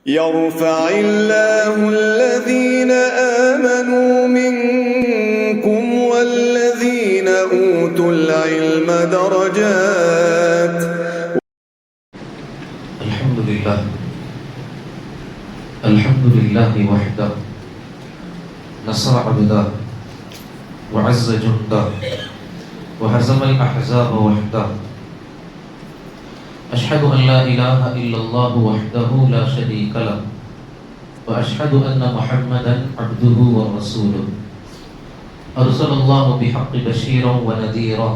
يرفع الله الذين آمنوا منكم والذين أوتوا العلم درجات. الحمد لله وحده نصر عبده وعز جنده وهزم الأحزاب وحده. أشهد أن لا إله إلا الله وحده لا شريك له وأشهد أن محمدا عبده ورسوله أرسل الله بحق بشيرا ونذيرا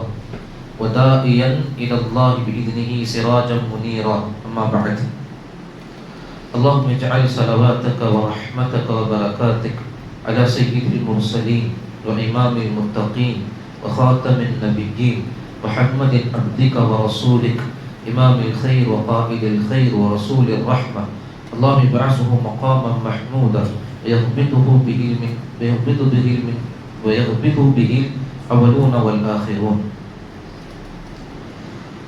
وداعيا إلى الله بإذنه سراجا منيرا. أما بعد، اللهم اجعل صلواتك ورحمتك وبركاتك على سيد المرسلين وإمام المتقين وخاتم النبيين محمد عبدك ورسولك إمام الخير وقائد الخير ورسول الرحمة. اللهم ابعثه مقاما محمودا ويغبط به الأولون والآخرون.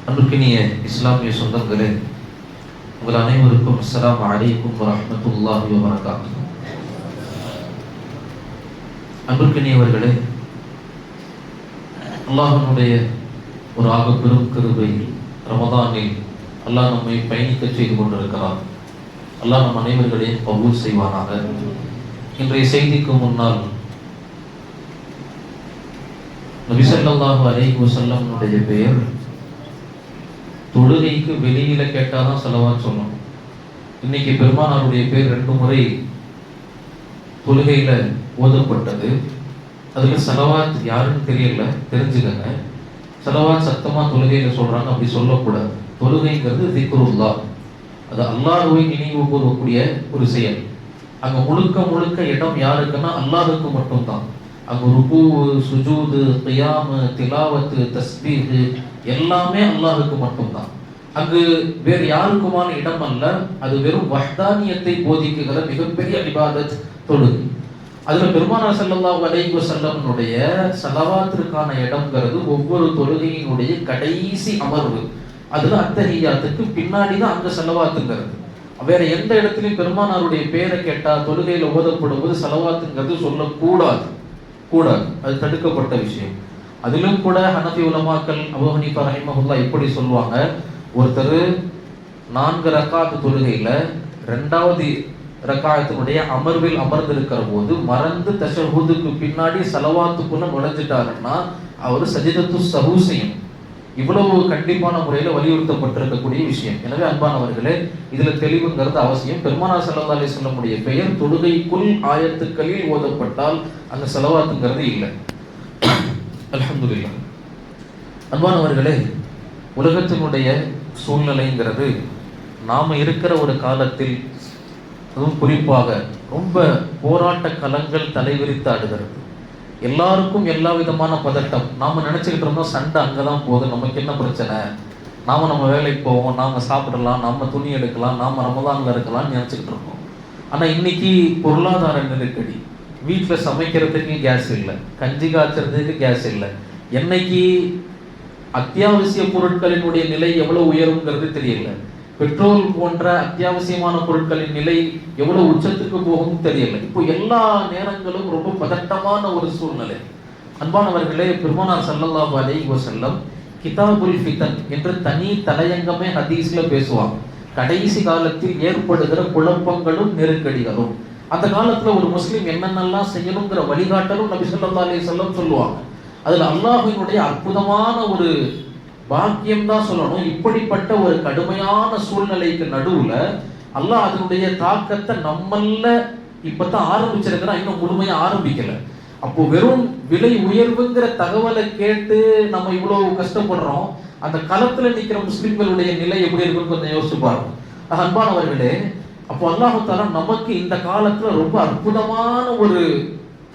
அன்பிற்கினிய இஸ்லாமிய சொந்தங்களே, உங்கள் அனைவருக்கும் அஸ்ஸலாமு அலைக்கும் வரஹ்மத்துல்லாஹி வபரகாத்துஹு. அன்பிற்கினியவர்களே, அல்லாஹ்வினுடைய ஒரு ஆகப்பெரும் கிருபையில் ரமதானில் அல்லாஹ் நம்மை பயணிக்க செய்து கொண்டிருக்கிறார். அல்லாஹ் நம் அனைவர்களையும் கபூல் செய்வானாக. இன்றைய செய்திக்கு முன்னால் நபி ஸல்லல்லாஹு அலைஹி வஸல்லமுடைய பெயர் தொழுகைக்கு வெளியில கேட்டாதான் ஸலவாத் சொல்லணும். இன்னைக்கு பெருமானாருடைய பேர் 2 முறை தொழுகையில ஓதப்பட்டது. அதுல ஸலவாத் யாருன்னு தெரியல, தெரிஞ்சுக்கங்க. ஸலவாத் சத்தமா தொழுகையில சொல்றாங்க, அப்படி சொல்லக்கூடாது. தொழுகைங்கிறது திக்ருல்லாஹ், அது அல்லாஹ்வை நினைவு கூறக்கூடிய ஒரு செயல். அங்க முழுக்க முழுக்க இடம் யாருக்குன்னா அல்லாஹ்வுக்கு மட்டும்தான். அங்க ருக்கு, சுஜூது, கியாம், திலாவத்து, தஸ்பீஹ் எல்லாமே அல்லாஹ்வுக்கு மட்டும்தான். அங்கு வேறு யாருக்குமான இடம் அல்ல. அது வெறும் வஹ்தானியத்தை போதிக்குகிற மிகப்பெரிய இபாதத் தொழுகை. அதுல பெருமானார் ஸல்லல்லாஹு அலைஹி வஸல்லமுடைய ஸலவாத்திற்கான இடம்ங்கிறது ஒவ்வொரு தொழுகையினுடைய கடைசி அமர்வு. அதுல அத்தஹியாத்துக்கு பின்னாடி தான் அங்க ஸலவாத்துங்கிறது. வேற எந்த இடத்துலையும் பெருமானாருடைய பேரை கேட்டா தொழுகையில ஓதப்படும் போது ஸலவாத்துங்கிறது சொல்லக்கூடாது, கூடாது. அது தடுக்கப்பட்ட விஷயம். அதிலும் கூட ஹனஃபி உலமாக்கள் அபூ ஹனீஃபா ரஹிமஹுல்லாஹ் இப்படி சொல்லுவாங்க, ஒருத்தர் 4 ரக்காத் தொழுகையில 2வது ரக்காயத்தினுடைய அமர்வில் அமர்ந்திருக்கிற போது மறந்து தஷஹுதுக்கு பின்னாடி ஸலவாத்துக்குள்ள நுழைஞ்சிட்டாருன்னா அவர் சஜிதத்து ஸஹூ செய்யும். இவ்வளவு கண்டிப்பான முறையில வலியுறுத்தப்பட்டிருக்கக்கூடிய விஷயம். எனவே அன்பானவர்களே, இதுல தெளிவுங்கிறது அவசியம். பெருமானார் ஸல்லல்லாஹு அலைஹி வஸல்லமுடைய பெயர் தொழுகைக்குள் ஆயத்துக்களில் ஓதப்பட்டால் அந்த ஸலவாத்துங்கிறது இல்லை. அல்ஹம்துலில்லாஹ். அன்பானவர்களே, உலகத்தினுடைய சூழ்நிலைங்கிறது நாம இருக்கிற ஒரு காலத்தில், அதுவும் குறிப்பாக ரொம்ப போராட்ட களங்கள் தலைவிரித்து ஆடுகிறது. எல்லாருக்கும் எல்லா விதமான பதட்டம். நாம நினைச்சுக்கிட்டு இருந்தோம் சண்டை அங்கதான் போகுது, நமக்கு என்ன பிரச்சனை, நம்ம வேலைக்கு போவோம், நாம சாப்பிடலாம், நம்ம துணி எடுக்கலாம், நாம ரமதான்ல இருக்கலாம்னு நினைச்சுக்கிட்டு இருக்கோம். ஆனா இன்னைக்கு பொருளாதார நெருக்கடி, வீட்டுல சமைக்கிறதுக்கு கேஸ் இல்லை, கஞ்சி காய்ச்சறதுக்கு கேஸ் இல்லை. என்னைக்கு அத்தியாவசிய பொருட்களினுடைய நிலை எவ்வளவு உயருங்கிறது தெரியல. பெட்ரோல் போன்ற அத்தியாவசியமான பொருட்களின் நிலை எவ்வளவு உச்சத்துக்கு போகும் தெரியல. இப்போ எல்லா நேரங்களும் ரொம்ப பதட்டமான ஒரு சூழ்நிலை. அன்பானவர்களே, பெருமானார் ஸல்லல்லாஹு அலைஹி வஸல்லம் கிதாபுல் ஃபிதன் என்று தனி தலையங்கமே ஹதீஸ்ல பேசுவாங்க. கடைசி காலத்தில் ஏற்படுகிற குழப்பங்களும் நெருக்கடிகளும், அந்த காலத்துல ஒரு முஸ்லிம் என்னென்னலாம் செய்யணுங்கிற வழிகாட்டலும் நபி ஸல்லல்லாஹு அலைஹி வஸல்லம் சொல்லுவாங்க. அதுல அல்லாஹ்வினுடைய அற்புதமான ஒரு பாக்கியம் தான் சொல்லணும். இப்படிப்பட்ட ஒரு கடுமையான சூழ்நிலைக்கு நடுவுல அல்லாஹ் அதனுடைய தாக்கத்தை நம்மள இப்பதான் ஆரம்பிச்சிருக்கிறா, இன்னும் முழுமையா ஆரம்பிக்கல. அப்போ வெறும் விலை உயர்வுங்கிற தகவலை கேட்டு நம்ம இவ்வளவு கஷ்டப்படுறோம். அந்த களத்துல நிக்கிற முஸ்லிம்களுடைய நிலை எப்படி இருக்குன்னு கொஞ்சம் யோசிச்சு பாருங்க. அன்பானவர்களே, அப்போ அல்லாஹ் தஆலா நமக்கு இந்த காலத்துல ரொம்ப அற்புதமான ஒரு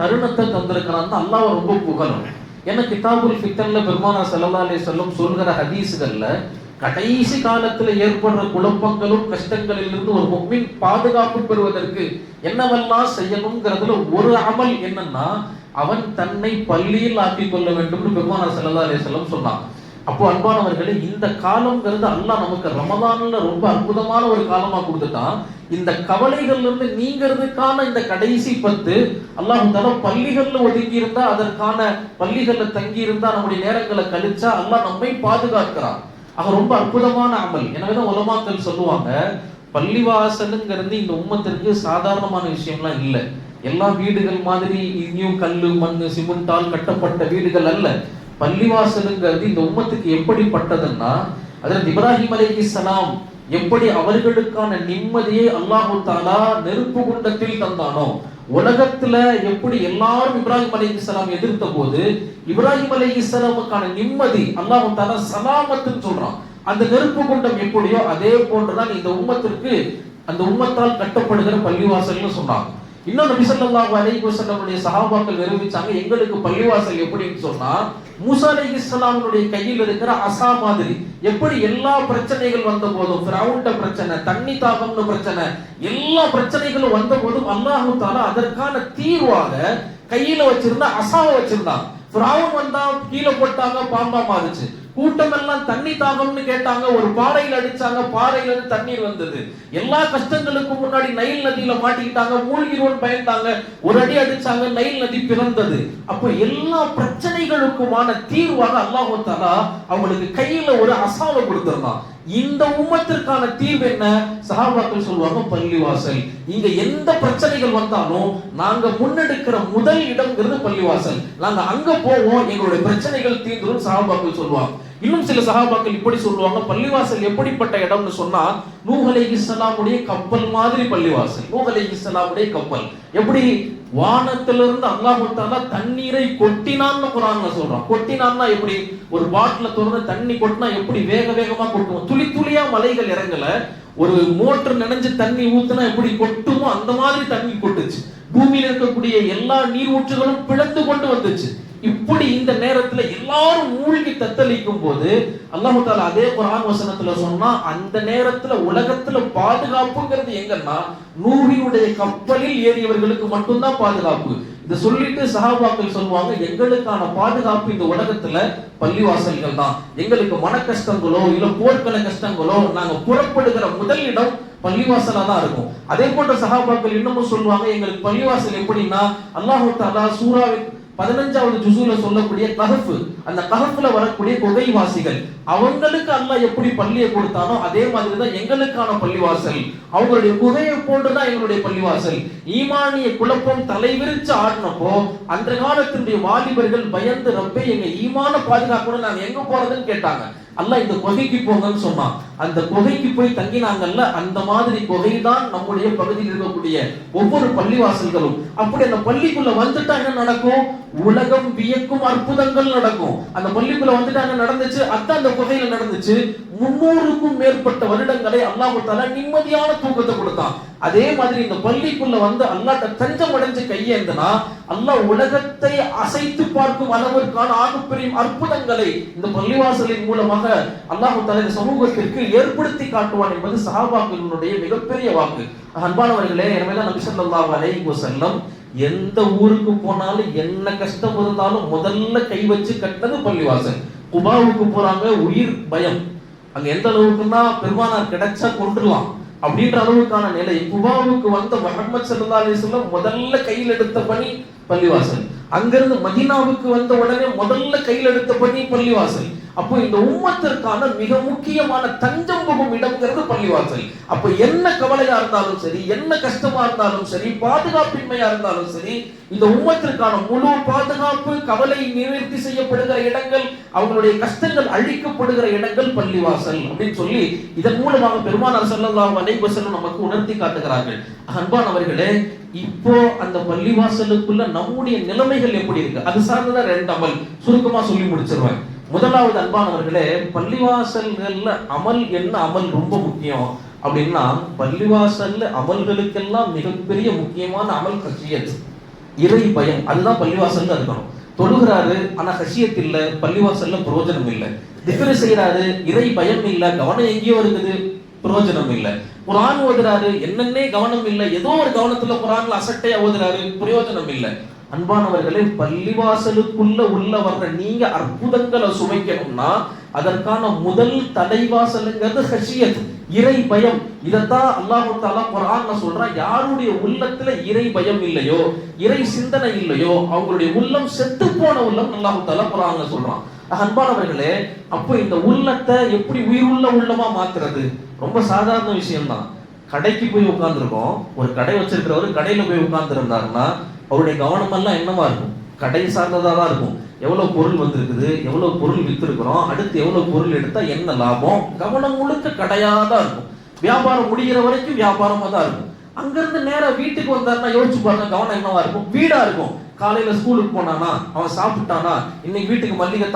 தருணத்தை தந்திருக்கிறான்னு அல்லாஹ் ரொம்ப புகழணும். ஏன்னா கிதாபுல் ஃபிதன்ல பெருமானார் ஸல்லல்லாஹு அலைஹி வஸல்லம் சொல்கிற ஹதீஸ்கள்ல கடைசி காலத்துல ஏற்படுற குழப்பங்களும் கஷ்டங்களிலிருந்து ஒரு முஃமின் பாதுகாப்பு பெறுவதற்கு என்னவெல்லாம் செய்யணும்ங்கிறதுல ஒரு அமல் என்னன்னா, அவன் தன்னை பள்ளியில் ஆக்கிக் கொள்ள வேண்டும் பெருமானார் ஸல்லல்லாஹு அலைஹி வஸல்லம் சொன்னாங்க. அப்போ அன்பானவர்களே, இந்த காலம்ங்கிறது அல்லாஹ் நமக்கு ரமதான்ல ரொம்ப அற்புதமான ஒரு காலமா கொடுத்துட்டான். இந்த கவலைகள்ல இருந்து நீங்கிறதுக்கான இந்த கடைசி 10 அல்லாஹ் தஆலா பள்ளிகள்ல ஒதுங்கி இருந்தா, அதற்கான பள்ளிகள்ல தங்கி இருந்தா, நம்முடைய நேரங்களை கழிச்சா அல்லாஹ் நம்மை பாதுகாக்கிறான். ஆக ரொம்ப அற்புதமான அமல். எனவேதான் உலமாக்கள் சொல்லுவாங்க, பள்ளிவாசலுங்கிறது இந்த உம்மத்திற்கு சாதாரணமான விஷயம்லாம் இல்லை. எல்லா வீடுகள் மாதிரி இங்கேயும் கல்லு மண்ணு சிமெண்டால் கட்டப்பட்ட வீடுகள் அல்ல. பள்ளிவாசலுங்கிறது இந்த உம்மத்துக்கு எப்படிப்பட்டதுன்னா, அதில் இப்ராஹிம் அலைஹிஸ்ஸலாம் எப்படி அவர்களுக்கான நிம்மதியை அல்லாஹ் தஆலா நெருப்பு குண்டத்தில் தந்தானோ, உலகத்துல எப்படி எல்லாரும் இப்ராஹிம் அலைஹிஸ்ஸலாம் எதிர்த்த போது இப்ராஹிம் அலைஹிஸ்ஸலாமுக்கான நிம்மதி அல்லாஹ் தஆலா சலாமத்துன்னு சொல்றான். அந்த நெருப்பு குண்டம் எப்படியோ அதே போன்றுதான் இந்த உம்மத்திற்கு அந்த உம்மத்தால் கட்டப்படுகிற பள்ளிவாசல்னு சொன்னாங்க. இன்னும் நபி ஸல்லல்லாஹு அலைஹி வஸல்லம் சஹாபாக்கள் நிரூபிச்சாங்க, எங்களுக்கு பள்ளிவாசல் எப்படின்னு சொன்னா மூசா அலைஹிஸ்ஸலாமுடைய கையில் இருக்கிற அசா மாதிரி. எப்படி எல்லா பிரச்சனைகள் வந்த போதும், ஃபிரௌன்ட பிரச்சனை, தண்ணி தாகம்னு பிரச்சனை, எல்லா பிரச்சனைகளும் வந்த போதும் அல்லாஹ் தஆலா அதற்கான தீர்வாக கையில வச்சிருந்தா அசாவை வச்சிருந்தான். ஃபிரௌன் வந்தா கீழே போட்டாங்க, பாம்பா மாறுச்சு. கூட்டம் எல்லாம் தண்ணி தாகம்னு கேட்டாங்க, ஒரு பாறையில் அடிச்சாங்க, பாறையில இருந்து தண்ணீர் வந்தது. எல்லா கஷ்டங்களுக்கும் முன்னாடி நைல் நதியில மாட்டிக்கிட்டாங்க, மூழ்கிடுவோம் பயந்தாங்க, ஒரு அடி அடிச்சாங்க, நைல் நதி பிறந்தது. அப்போ எல்லா பிரச்சனைகளுக்குமான தீர்வாக அல்லாஹ் தஆலா அவங்களுக்கு கையில ஒரு அசாவை கொடுத்திருந்தான். இந்த உம்மத்திற்கான தீர்வு என்ன? சஹாபாக்கள் சொல்லுவாங்க, பள்ளிவாசல். இங்க எந்த பிரச்சனைகள் வந்தாலும் நாங்க முன்னெடுக்கிற முதல் இடம்ங்கிறது பள்ளிவாசல். நாங்க அங்க போவோம், எங்களுடைய பிரச்சனைகள் தீர்ந்துரும் சஹாபாக்கள் சொல்லுவாங்க. இன்னும் சில சஹாபாக்கள் இப்படி சொல்லுவாங்க, பள்ளிவாசல் எப்படிப்பட்ட இடம்னு சொன்னா நூஹ் அலைஹிஸ்ஸலாமுடைய கப்பல் மாதிரி பள்ளிவாசல். நூஹ் அலைஹிஸ்ஸலாமுடைய கப்பல் எப்படி வானத்திலிருந்து அல்லாஹ் தஆலா தண்ணீரை கொட்டினான்னு குர்ஆன்ல சொல்றான். கொட்டினான்னா எப்படி? ஒரு பாட்டில திறந்து தண்ணி கொட்டினா எப்படி வேக வேகமா கொட்டும், துளி துளியா மலைகள் இறங்கல. ஒரு மோட்டர் நினைஞ்சு தண்ணி ஊத்துனா எப்படி கொட்டுமோ அந்த மாதிரி தண்ணி கொட்டுச்சு. பூமியில இருக்கக்கூடிய எல்லா நீர் ஊற்றுகளும் பிளந்து கொண்டு வந்துச்சு. இப்படி இந்த நேரத்துல எல்லாரும் மூழ்கி தத்தளிக்கும் போது அல்லாஹ் தஆலா அதே குர்ஆன் வசனத்துல சொன்னா, அந்த நேரத்துல உலகத்துல பாதுகாப்புங்கிறது எங்கன்னா நூஹினுடைய கப்பலில் ஏறியவர்களுக்கு மட்டும்தான் பாதுகாப்பு. இத சொல்லிட்டு சஹாபாக்கள் சொல்லுவாங்க, எங்களுக்கான பாதுகாப்பு இந்த உலகத்துல பள்ளிவாசல்கள் தான். எங்களுக்கு மன கஷ்டங்களோ இல்ல போர்க்கள கஷ்டங்களோ நாங்க புறப்படுகிற முதல் இடம் பள்ளிவாசலா தான் இருக்கும். அதே போன்ற சஹாபாக்கள் இன்னமும் சொல்லுவாங்க, எங்களுக்கு பள்ளிவாசல் எப்படின்னா அல்லாஹ் தஆலா சூராவில் 15வது ஜுஸுல சொல்லக்கூடிய கஹஃப், அந்த கஹஃப்ல வரக்கூடிய குகைவாசிகள் அவங்களுக்கு அல்லாஹ் எப்படி பள்ளியை கொடுத்தானோ அதே மாதிரி தான் எங்களுக்கான பள்ளிவாசல். அவங்களுடைய குகையை போன்றுதான் எங்களுடைய பள்ளிவாசல். ஈமானிய குழப்பம் தலைவிரிச்சு ஆடினப்போ அந்த காலத்தினுடைய வாலிபர்கள் பயந்து, ரப்பே எங்க ஈமான பாதுகாக்கணும், நாங்க எங்க போறதுன்னு கேட்டாங்க. அல்லாஹ் இந்த குகைக்கு போங்கன்னு சொன்னான். அந்த குகைக்கு போய் தங்கினாங்கல்ல, அந்த மாதிரி குகைதான் நம்முடைய பகுதியில் இருக்கக்கூடிய ஒவ்வொரு பள்ளிவாசல்களும். அப்படி அந்த பள்ளிக்குள்ள வந்துட்டா என்ன நடக்கும்? உலகம் வியக்கும் அற்புதங்கள் நடக்கும். அந்த பள்ளிக்குள்ள வந்துட்டா என்ன நடந்துச்சு? அதான் அந்த குகையில நடந்துச்சு. 300க்கும் மேற்பட்ட வருடங்களை அல்லாஹ் தஆலா நிம்மதியான தூக்கத்தை கொடுத்தான். அதே மாதிரி இந்த பள்ளிக்குள்ள வந்து அல்லாஹ் தஞ்சம் அடைஞ்சு கையேந்தனா அல்லாஹ் உலகத்தை அசைத்து பார்க்கும் அளவிற்கான ஆகப்பெரிய அற்புதங்களை இந்த பள்ளிவாசலின் மூலமாக அல்லாஹ் தஆலா இந்த சமூகத்திற்கு ஏற்படுத்தி காட்டுவான் என்பது சஹாபாக்களுடைய மிகப்பெரிய வாக்கு. அன்பானவர்களே, எனவேதான் நபி ஸல்லல்லாஹு அலைஹி வஸல்லம் எந்த ஊருக்கு போனாலும் என்ன கஷ்டம் இருந்தாலும் முதல்ல கை வச்சு கட்டினது பள்ளிவாசல். குபாவுக்கு போறாங்க, உயிர் பயம். அங்க எந்த அளவுக்குன்னா பெருமானார் கிடைச்சா கொண்டுடலாம் அப்படின்ற அளவுக்கான நிலை. குபாவுக்கு வந்த முஹம்மது ஸல்லல்லாஹு அலைஹி வஸல்லம் முதல்ல கையில் எடுத்த பணி பள்ளிவாசல். அங்கிருந்து மதீனாவுக்கு வந்த உடனே முதல்ல கையில் எடுத்த பணி பள்ளிவாசல். அப்போ இந்த உம்மத்திற்கான மிக முக்கியமான தஞ்சம் புகும் இடம்ங்கிறது பள்ளிவாசல். அப்போ என்ன கவலையா இருந்தாலும் சரி, என்ன கஷ்டமா இருந்தாலும் சரி, பாதுகாப்பின்மையா இருந்தாலும் சரி, இந்த உம்மத்திற்கான முழு பாதுகாப்பு, கவலை நிவர்த்தி செய்யப்படுகிற இடங்கள், அவங்களுடைய கஷ்டங்கள் அழிக்கப்படுகிற இடங்கள் பள்ளிவாசல் அப்படின்னு சொல்லி இதன் மூலமாக பெருமானார் ஸல்லல்லாஹு அலைஹி வஸல்லம் நமக்கு உணர்த்தி காட்டுகிறார்கள். அன்பானவர்களே, இப்போ அந்த பள்ளிவாசலுக்குள்ள நம்முடைய நிலைமைகள் எப்படி இருக்கு அது சார்ந்ததான் 2 அமல் சுருக்கமா சொல்லி முடிச்சிருவேன். முதலாவது அன்பானவர்களே, பள்ளிவாசல்கள்ல அமல் என்ன அமல் ரொம்ப முக்கியம் அப்படின்னா, பள்ளிவாசல்ல அமல்களுக்கெல்லாம் மிகப்பெரிய முக்கியமான அமல் ஹஷியத், இறை பயம். அதுதான் பள்ளிவாசல்ல இருக்கணும். தொழுகிறாரு ஆனா ஹஷியத் இல்ல, பள்ளிவாசல்ல பிரயோஜனம் இல்லை. திக்ர் செய்யறாரு, இறை பயம் இல்ல, கவனம் எங்கேயோ இருக்குது, பிரயோஜனம் இல்லை. குர்ஆன் ஓதுறாரு, என்னன்னே கவனம் இல்லை, ஏதோ ஒரு கவனத்துல குர்ஆன்ல அசட்டையா ஓதுறாரு, பிரயோஜனம் இல்லை. அன்பானவர்களே, பள்ளிவாசலுக்குள்ள உள்ள வர்ற நீங்க அற்புதங்களை சுமைக்கணும்னா அதற்கான முதல் தலைவாசலுங்கிறது ஹஷியத், இறை பயம். இதத்தான் அல்லாஹ் தஆலா குர்ஆன்ல சொல்றான், யாருடைய உள்ளத்துல இறை பயம் இல்லையோ, இறை சிந்தனை இல்லையோ, அவங்களுடைய உள்ளம் செத்து போன உள்ளம் அல்லாஹ் தஆலா குர்ஆன்ல சொல்றான். அன்பானவர்களே, அப்போ இந்த உள்ளத்தை எப்படி உயிருள்ள உள்ளமா மாத்துறது? ரொம்ப சாதாரண விஷயம் தான். கடைக்கு போய் உட்கார்ந்துருக்கோம், ஒரு கடை வச்சிருக்கிறவர் கடையில போய் உட்கார்ந்து இருந்தாருன்னா அவருடைய கவனம் எல்லாம் என்னவா இருக்கும்? கடை சார்ந்ததா தான் இருக்கும். எவ்வளவு பொருள் வந்திருக்குது, எவ்வளவு பொருள் வித்திருக்கிறோம், அடுத்து எவ்வளவு பொருள் எடுத்தா என்ன லாபம், கவனம் முழுக்க கடையா தான் இருக்கும். வியாபாரம் முடிகிற வரைக்கும் வியாபாரமா தான் இருக்கும். அங்கிருந்து நேரா வீட்டுக்கு வந்தாருன்னா யோசிச்சு பாருங்க, கவனம் என்னவா இருக்கும்? வீடா இருக்கும். காலையில ஸ்கூலுக்கு போனானா, அவன் சாப்பிட்டானா, இன்னைக்கு வீட்டுக்கு மல்லிகை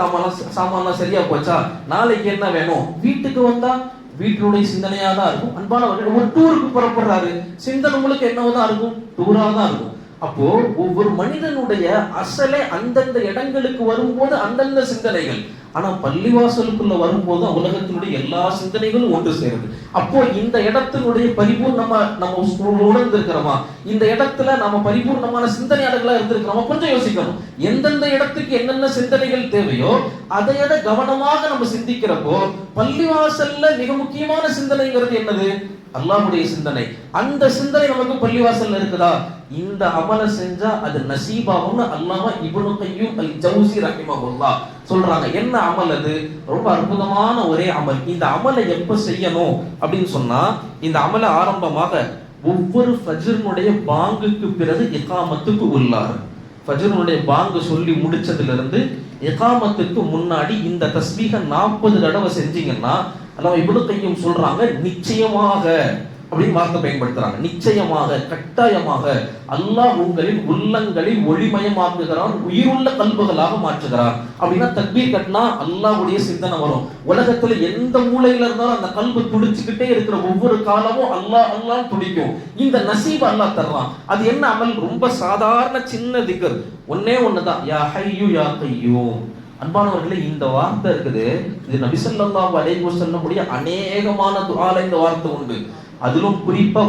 சாமான்லாம் சரியா போச்சா, நாளைக்கு என்ன வேணும், வீட்டுக்கு வந்தா வீட்டினுடைய சிந்தனையா தான் இருக்கும். அன்பானவர்கள், ஒரு டூருக்கு புறப்படுறாரு, சிந்தனை முழுக்க என்னவா இருக்கும்? டூரா தான் இருக்கும். அப்போ ஒவ்வொரு மனிதனுடைய அசலே அந்தந்த இடங்களுக்கு வரும்போது அந்தந்த சிந்தனைகள். ஆனா பள்ளிவாசலுக்குள்ள வரும்போது உலகத்தினுடைய எல்லா சிந்தனைகளும் ஒன்று சேருது. அப்போ இந்த இடத்தினுடைய பரிபூர்ணமா நம்ம உணர்ந்திருக்கிறோமா? இந்த இடத்துல நம்ம பரிபூர்ணமான சிந்தனையாளர்களா இருந்திருக்கிறோமா? கொஞ்சம் யோசிக்கணும். எந்தெந்த இடத்துக்கு என்னென்ன சிந்தனைகள் தேவையோ அதையட கவனமாக நம்ம சிந்திக்கிறப்போ பள்ளிவாசல்ல மிக முக்கியமான சிந்தனைங்கிறது என்னது? அல்லாஹ்வுடைய சிந்தனை. அந்த சிந்தனை நமக்கு பள்ளிவாசல்ல இருக்குதா? இந்த அமல செஞ்சா அது நசீபாகும்னு அல்லாமா இப்னு கய்யூம் அல் ஜௌஸி ரஹிமஹுல்லாஹ் சொல்றாங்க. என்ன அமல் அது? ரொம்ப அற்புதமான ஒரே அமல். இந்த அமலை எப்ப செய்யணும் அப்படின்னு சொன்னா, இந்த அமலை ஆரம்பமாக ஒவ்வொரு ஃபஜ்ருடைய பாங்குக்கு பிறகு இகாமத்துக்கு உள்ளார். ஃபஜ்ருடைய பாங்கு சொல்லி முடிச்சதிலிருந்து இகாமத்துக்கு முன்னாடி இந்த தஸ்பீஹ 40 தடவை செஞ்சீங்கன்னா அல்லாஹ் இப்னு கய்யூம் சொல்றாங்க, நிச்சயமாக அப்படின்னு வார்த்தை பயன்படுத்துறாங்க. நிச்சயமாக, கட்டாயமாக அல்லாஹ் உங்களின் உள்ளங்களை ஒளிமயமாக்குகிறான், உயிருள்ள கல்புகளாக மாற்றுகிறான். அப்படின்னா தக்பீர் கட்டினா அல்லாஹ்வுடைய சிந்தனை வரும். உலகத்துல எந்த மூலையில இருந்தாலும் அந்த கல்பு துடிச்சுக்கிட்டே இருக்கிற ஒவ்வொரு காலமும் அல்லாஹ் அல்லாஹ் துடிக்கும். இந்த நசீப் அல்லாஹ் தர்றான். அது என்ன அமல்? ரொம்ப சாதாரண சின்ன திக்ர், ஒன்னே ஒண்ணுதான், யா ஹய்யு யா கய்யூம். அன்பானவர்களே, இந்த வார்த்தை இருக்குது, இது நபி ஸல்லல்லாஹு அலைஹி வஸல்லம் உடைய அநேகமான துஆல இந்த வார்த்தை உண்டு. அதிலும் குறிப்பா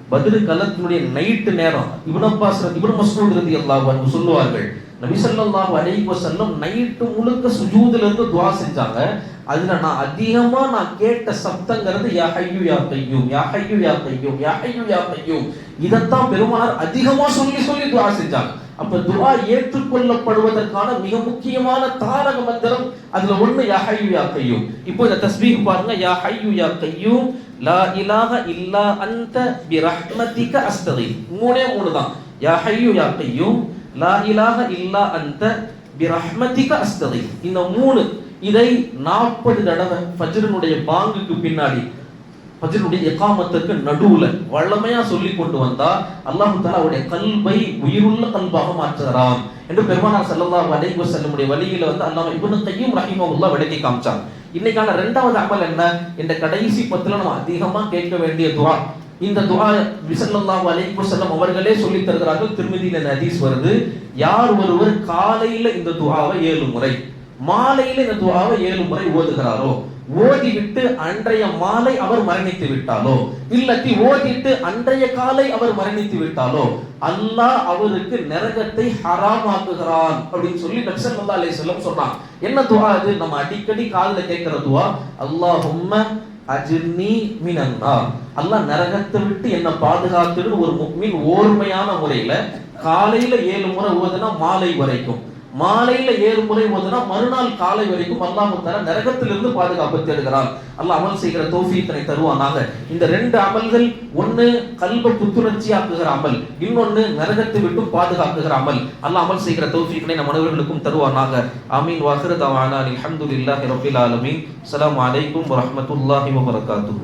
பத்ரு களத்தினுடைய நைட்டு நேரம் இப்னு மஸ்ஊத் ரலியல்லாஹு அன்ஹு சொல்லுவார்கள், நபி ஸல்லல்லாஹு அலைஹி வஸல்லம் நைட்டு முழுக்க சுஜூதுல இருந்து துஆ செஞ்சாங்க. அதுல நான் அதிகமா கேட்ட சப்தங்கிறது யா ஹய்யு யா கய்யூம், யா ஹய்யு யா கய்யூம், யா ஹய்யு யா கய்யூம். இதத்தான் பெருமானார் அதிகமா சொல்லி சொல்லி துஆ செஞ்சாங்க. அப்ப துஆ ஏற்றுக்கொள்ளப்படுவதற்கான மிக முக்கியமான தாரக மந்திரம் அதுல ஒண்ணு யா ஹய்யு யா கய்யூம். இப்போ இந்த தஸ்பீஹ் பாருங்க, யா ஹய்யு யா கய்யூம் லா இலாஹ இல்லா அன்த பிரஹ்மதிக அஸ்தகீஸ். மூணே தான், யா ஹய்யு யா கய்யூம் லா இலாஹ இல்லா அன்த பிரஹ்மதிக அஸ்தகீஸ். இந்த மூணு, இதை 40 தடவை ஃபஜ்ருடைய பாங்குக்கு பின்னாடி ஃபஜ்ருடைய இகாமத்துக்கு நடுவுல வல்லமையா சொல்லி கொண்டு வந்தா அல்லாஹ் தஆலா அவருடைய கல்பை உயிருள்ள கல்பாக மாற்றுகிறான் என்று பெருமானார் ஸல்லல்லாஹு அலைஹி வஸல்லம் உடைய வழியில அல்லாஹ் இப்னு கய்யூம் ரஹிமஹுல்லாஹ் விளக்கி காமிச்சாங்க. இன்னைக்கான இரண்டாவது அமல் என்ன? இந்த கடைசி பத்துல நம்ம அதிகமா கேட்க வேண்டிய துஆ. இந்த துஆ ஸல்லல்லாஹு அலைஹி வஸல்லம் அவர்களே சொல்லி தருகிறார்கள். திர்மிதியில இந்த ஹதீஸ் வருது, யார் ஒருவர் காலையில இந்த துஆவை 7 முறை, மாலையில இந்த துஆவை 7 முறை ஓதுகிறாரோ, ஓதிவிட்டு அன்றைய மாலை அவர் மரணித்து விட்டாலோ, இல்லத்தி ஓதிட்டு அன்றைய காலை அவர் மரணித்து விட்டாலோ, அல்லாஹ் அவருக்கு நரகத்தை ஹராமாக்குகிறான் அப்படின்னு சொல்லி நபி ஸல்லல்லாஹு அலைஹி வஸல்லம் சொல்றாங்க. என்ன துஆ அது? நம்ம அடிக்கடி காதுல கேட்கிற துஆ, அல்லாஹும்ம அஜிர்னி மினன் நார். அல்லாஹ் நரகத்தை விட்டு என்ன பாதுகாத்துன்னு ஒரு முஃமின் ஓர்மையான முறையில காலையில 7 முறை ஓதுனா மாலை வரைக்கும், மாலையில 7 முறை ஓதுனா மறுநாள் காலை வரைக்கும் அல்லாஹ் தஆலா நரகத்திலிருந்து பாதுகாப்பு தேடுகிறான். அல்லாஹ் அமல் செய்கிற தௌஃபீக்கை தருவானாக. இந்த 2 அமல்கள், ஒன்னு கல்ப புத்துணர்ச்சியாக்குகிற அமல், இன்னொன்னு நரகத்தை விட்டு பாதுகாக்குகிற அமல். அல்லாஹ் அமல் செய்கிற தௌஃபீக்கை நம் அனைவர்களுக்கும் தருவானாக. ஆமீன். வாஹிரு தவானா அல்ஹம்துலில்லாஹி ரப்பில் ஆலமீன். அஸ்ஸலாமு அலைக்கும் வரஹ்மத்துல்லாஹி வபரகாத்துஹு.